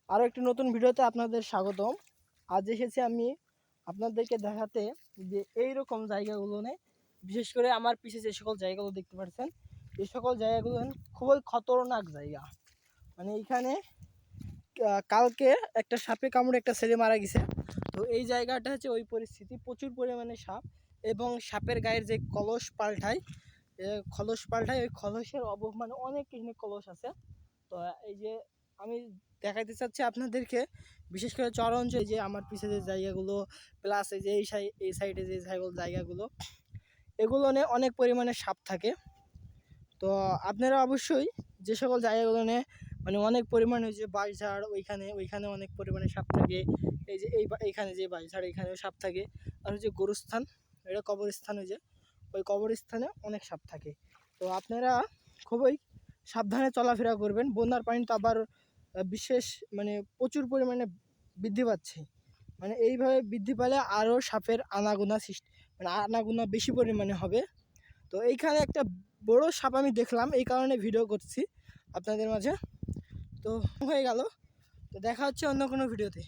আরও একটি নতুন ভিডিওতে আপনাদের স্বাগতম। আজ এসেছি আমি আপনাদেরকে দেখাতে যে এই রকম জায়গাগুলো নেই, বিশেষ করে আমার পিছে যে সকল জায়গাগুলো দেখতে পাচ্ছেন, এই সকল জায়গাগুলো খুবই খতরনাক জায়গা। মানে এইখানে কালকে একটা সাপে কামড়ে একটা ছেলে মারা গেছে। তো এই জায়গাটা হচ্ছে ওই পরিস্থিতি, প্রচুর পরিমাণে সাপ এবং সাপের গায়ের যে কলস পাল্টায় ওই কলসের মানে অনেক কলস আছে। তো এই যে আমি দেখাইতে চাচ্ছি আপনাদেরকে, বিশেষ করে চর অঞ্চলে যে আমার পিছে যে জায়গাগুলো, প্লাস এই যে এই সাইডে যে জায়গাগুলো, এগুলো নিয়ে অনেক পরিমাণে সাপ থাকে। তো আপনারা অবশ্যই যে সকল জায়গাগুলো নিয়ে মানে অনেক পরিমাণে যে বাঁশঝাড়, ওইখানে অনেক পরিমাণে সাপ থাকে। এই যে এইখানে যে বাঁশঝাড়, এখানেও সাপ থাকে। আর হচ্ছে গরুস্থান, এটা কবরস্থান, ওই কবরস্থানে অনেক সাপ থাকে। তো আপনারা খুবই সাবধানে চলাফেরা করবেন। বন্যার পানি তো আবার বিশেষ মানে প্রচুর পরিমাণে বৃদ্ধি পাচ্ছে। মানে এইভাবে বৃদ্ধি পেলে আরও সাপের আনাগোনা বেশি পরিমাণে হবে। তো এইখানে একটা বড় সাপ আমি দেখলাম, এই কারণে ভিডিও করছি আপনাদের মাঝে। তো হয়ে গেল, তো দেখা হচ্ছে অন্য কোনো ভিডিওতে।